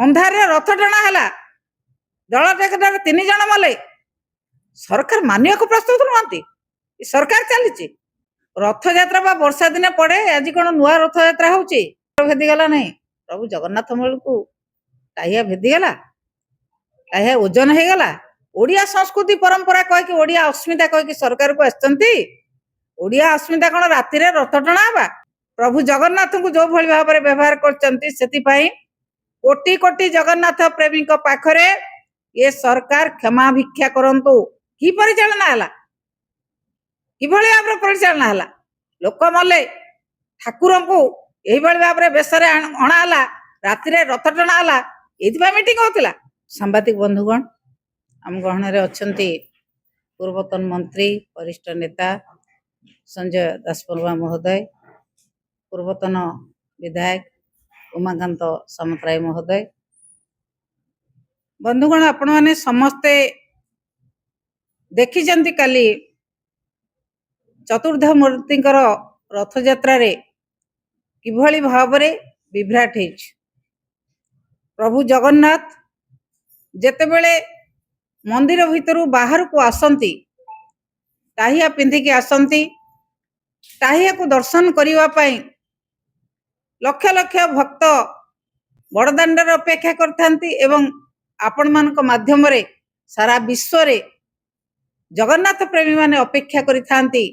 अंधार रथ टणा है दल टेकटार 3 जन मले सरकार मानिया को प्रस्तुत नुहति सरकार चली रथ यात्रा वर्षा दिन पड़े आज कौन नुआ रथ यात्रा होची भेदीगला नहीं प्रभु जगन्नाथ मूल को टाहिया भेदीगला टाहिया ओजन हो गला ओडिया संस्कृति परंपरा कहीकि ओडिया अस्मिता कहीकि सरकार को आसचंती ओडिया अस्मिता कौन राति रथ टणा बा प्रभु जगन्नाथ को जो भली भाव में व्यवहार कर कोटि कोटि जगन्नाथ प्रेमी पाखरे ये सरकार क्षमा भिक्षा करंतु की परिचालना है कि भाव परिचालना है लोक मले ठाकुर को यही भाव में बेसरे अणाला राति रथ टणा है मीटिंग होता सांबादिक बंधुगण आम गहन अच्छा पूर्वतन मंत्री वरिष्ठ नेता संजय दासपरुआ महोदय पूर्वतन विधायक उमाकांत सामंतराय महोदय बंधुगण आपण मैंने समस्ते देखी काली चतुर्थ मूर्ति रथ यात्रा किभली भाव विभ्राट हो प्रभु जगन्नाथ जेतेबेले मंदिर भितर बाहर को आसंती टाहिया पिंधिकी आसंती टाहिया को दर्शन करने लक्ष लक्ष भक्त बड़दाण्डर अपेक्षा करथांती एवं आपण मानक माध्यम रे सारा विश्व रे जगन्नाथ प्रेमी माने अपेक्षा करिथांती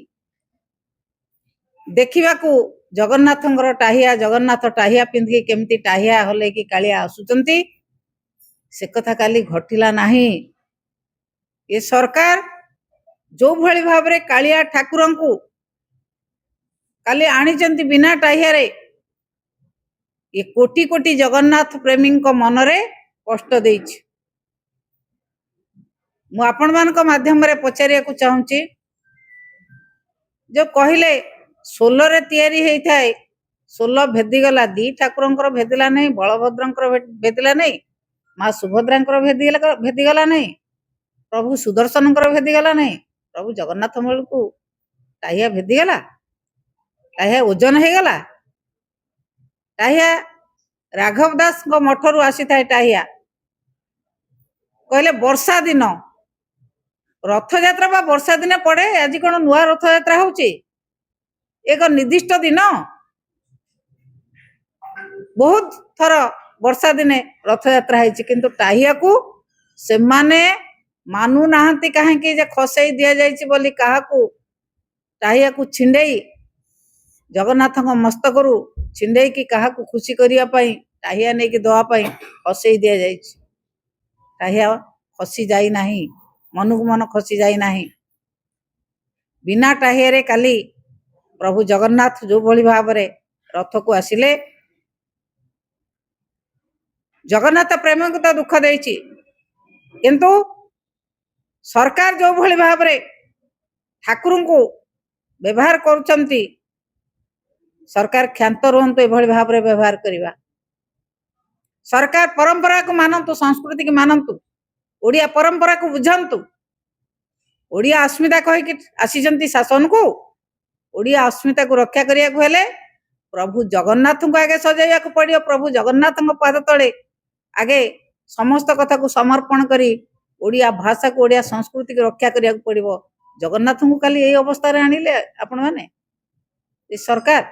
देखिबा को जगन्नाथंगर टाहिया जगन्नाथ टाहिया पिंधिकी केमती टाहिया हले कि कालिया आसुचंती से कथा काली घटिला नाही ये सरकार जो भली भाव रे कालिया ठाकुर को काली आनिचंती बिना टाहिया रे ये कोटि कोटि जगन्नाथ प्रेमी मनरे कष्ट देछि मु आपण मान माध्यम रे पचारिया को चाहूची जो कहले सोलरे तैयारी हेई थाए सोल भेदीगला दी ठाकुरंकर भेदिला नहीं बलभद्रंकर भेदिला नहीं माँ सुभद्रांकर भेदीगला नहीं प्रभु सुदर्शनंकर भेदीगला नहीं प्रभु जगन्नाथ मूल को टाहिया भेदीगला टाहिया ओजन हो गला टाहिया राघव दास मठरू आसी थाए टाहिया कहले वर्षा दिन रथ यात्रा वर्षा दिन पड़े आज कौन नुआ रथ यात्रा होची एक निर्दिष्ट दिन बहुत थर वर्षा दिने रथ यात्रा है किंतु टाहिया को से माने मानु नाहंती कहीं जे खसई दिया जाइछि बोली काहाकू टाहिया को छिंडेई जगन्नाथ मस्तक छिंडेई की काहाकू खुशी करिया पई टाहिया नहीं कि दवा पई खसई दिया जाइछि टाहिया खसी जाई नाही मनुक मन खसी जाई नाही बिना टाहिया रे काली प्रभु जगन्नाथ जो भली भाव रे रथ को आसिले जगन्नाथ प्रेम को तो दुख देछि किंतु सरकार जो भली भाव रे ठाकुर को व्यवहार करुचंती सरकार क्षांत रुहंतु एभली भाव रे व्यवहार करिवा सरकार परंपरा को मानतु संस्कृति को मानतु ओडिया परंपरा को बुझंतु ओडिया अस्मिता कहि कि आसीजंती शासन को ओडिया अस्मिता को रक्षा करिया को हेले प्रभु जगन्नाथ को आगे सजाइया को पड़ियो प्रभु जगन्नाथ पाद तले आगे समस्त कथा को समर्पण करी ओडिया भाषा को ओडिया संस्कृति को रक्षा करिया को पड़िबो जगन्नाथ को खाली यही अवस्था रे आनिले आपण माने ए सरकार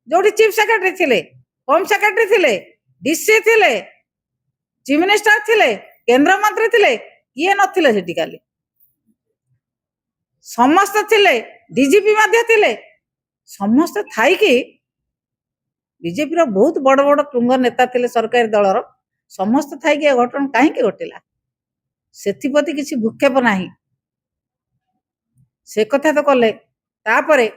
जोठी चीफ सेक्रेटरी थिले होम सेक्रेटरी थिले डीसी थिले चीफ मिनिस्टर थिले केंद्र मंत्री थिले किए नथिले सेठी काली समस्त थिले डीजीपी मध्य थिले समस्त थाई कि बीजेपी रो बहुत बड़ बड़ तुंग नेता थिले सरकारी दलर समस्त थाई कि घटना कहीं घटिला सेथिपति किसी भूक्षेप नाही से कथा तो कले तापरे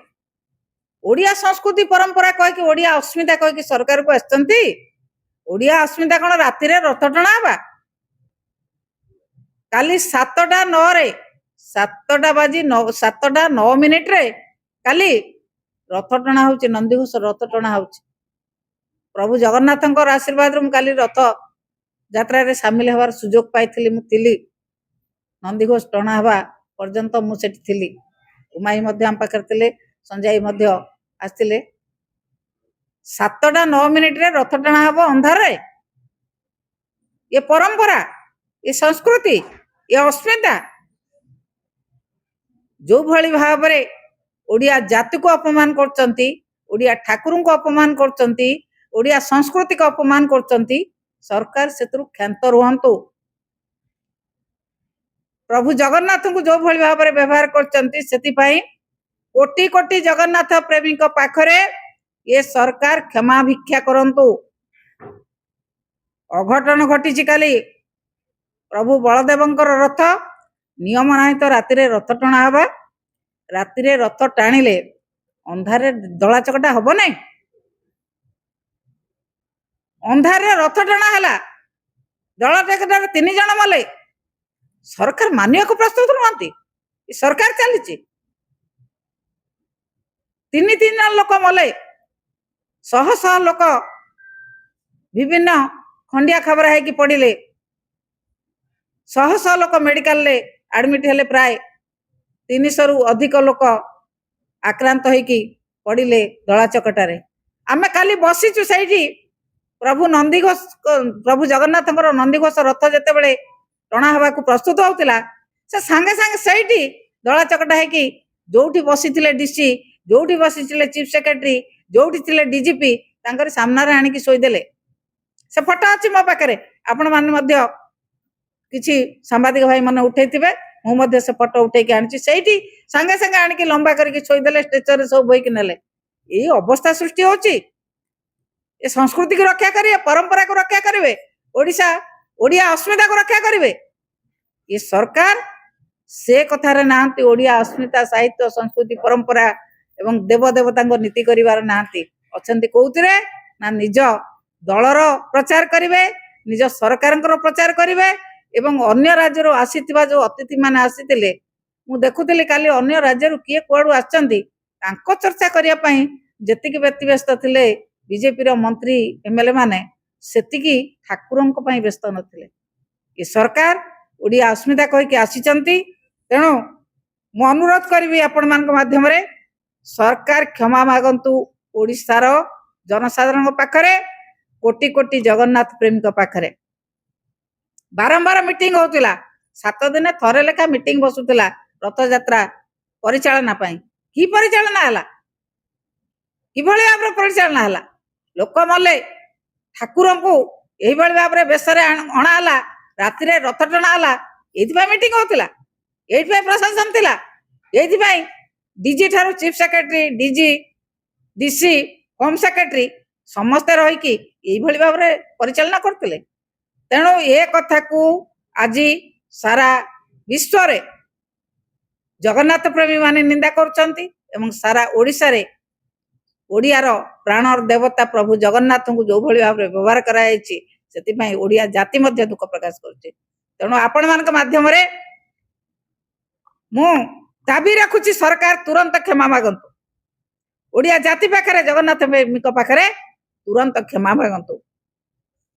ओडिया संस्कृति परंपरा कहीकि ओडिया अस्मिता कहीकि सरकार को आसचंती ओडिया अस्मिता कौन राति रथ टणा बा काली 7:09 रे 7टा बाजी 7:09 मिनिट रे काली रथ टणा होची नंदीघोष रथ टणा होची प्रभु जगन्नाथंकर आशीर्वाद रु काली रथ यात्रा रे शामिल होवार सुजोग पाइथिली मु थिली नंदीघोष टणा हवा पर्यंत मु सेठी थिली उमाई मध्य हम पाखर थिले संजय मध्य आस्तिले 7:09 मिनिट रे रथ टणा हबो अंधार रे ये परंपरा, ये संस्कृति, ये अस्मिता जो भली भाव में ओडिया जाति को अपमान करचंती, ओडिया ठाकुर को अपमान करचंती, ओडिया संस्कृति को अपमान करचंती, सरकार सेतरु क्षांत रुहंतु। प्रभु जगन्नाथ को जो भली भाव में व्यवहार करचंती सेति पई कोटि कोटि जगन्नाथ प्रेमी को पाखरे ये सरकार क्षमा भिक्षा करंतु। अघटन घटी काली प्रभु बलदेवंकर रथ नियम नाही तो राति रे रथ टणा हवा, राति रे रथ टाणिले अंधारे दला चकटा हब नहीं, अंधारे रथ टणा हला, दला चकटा 3 जण मले, सरकार मानिया को प्रस्तुत नुहंती। सरकार चली 3 लोक मले, शह शह लोक विभिन्न खंडिया खबर है कि पड़िले, शह शह लोक मेडिकल ले एडमिट हेले, प्राय 300 रु अधिक लोक आक्रांत होइकी पड़िले दला चकटारे। आमे काली बसीचु सैठी प्रभु नंदीघोष, प्रभु जगन्नाथ नंदीघोष रथ जेते बेले टणा हवा को प्रस्तुत होतिला, से सांगे सांगे सैठी दला चकटा है कि जोठी बसीथिले डीसी, जोठी बसीथिले चीफ सेक्रेटरी, जोठी थिले डीजीपी तांकर सामना रे आनी की सोई देले। से फोटो अछि मो पाखरे, आपण माने मध्य किछि सांबादिक भाई माने उठैथिबे, मु मध्य से फोटो उठै के आनिछि, सेठी सांगे सांगे आनी की लंबा करके सोई देले, स्ट्रेचर रे सब बोई के नेले। एई अवस्था सृष्टि होछि। ए संस्कृति को रक्षा करिवे, परंपरा को रक्षा करिवे, ओडिशा ओडिया अस्मिता को रक्षा करिवे। ये सरकार से कथारे नांती, ओडिया अस्मिता, साहित्य, संस्कृति, परंपरा एवं देव देवता नीति करिवार नांती, अछंती कोउतिरे ना निज दलर प्रचार करिवे, निज सरकारंकर प्रचार करिवे एवं अन्य राज्यरो आसीथिबा जो अतिथि माने आसीथिले, मु देखुथिली काली अन्य राज्यरो किए कोडू आछंती, तांको चर्चा करिया पई जेतिकी व्यस्त थिले बीजेपी रो मंत्री एमएलए माने, सेतिकी ठाकुरंक पई व्यस्त नथिले। ये सरकार ओडिया अस्मिता कहि के आसीचंती, तेणु मु अनुरोध करिवि आपण मानक माध्यम रे सरकार क्षमा मागंतु ओडिशार जनसाधारण पाखरे, कोटि कोटि जगन्नाथ प्रेमी पाखरे। बारंबार मीटिंग होतिला, 7 दिन थरे लेखा मीटिंग बसुतिला रथ यात्रा परिचालना पई। की परिचालना हला, किभଳି भाव परिचालना हला, लोक मले, ठाकुर को यही भाव में बेसरे अणाला, राति रे रथ टणा हला, एथि मीटिंग होतिला, एथि प्रशासन थिला, एथि डीजी ठारू chief secretary, DG, DC, home secretary समस्ते रही कि यही भाव में परिचालना करते। तेणु ए कथा को आज सारा विश्व रे जगन्नाथ प्रेमी माने निंदा करचंती एवं सारा ओडिशा रे ओडियार प्राणर देवता प्रभु जगन्नाथ को जो भली भाव में व्यवहार कराई, से ओडिया जाति मध्य दुख प्रकाश करछे। तेणु आपण मानक माध्यम रे मु दाबी रखुची, सरकार तुरंत क्षमा मागंतु, ओडिया जाति पाखरे, जगन्नाथ प्रेमी पाखरे तुरंत क्षमा मागंतु।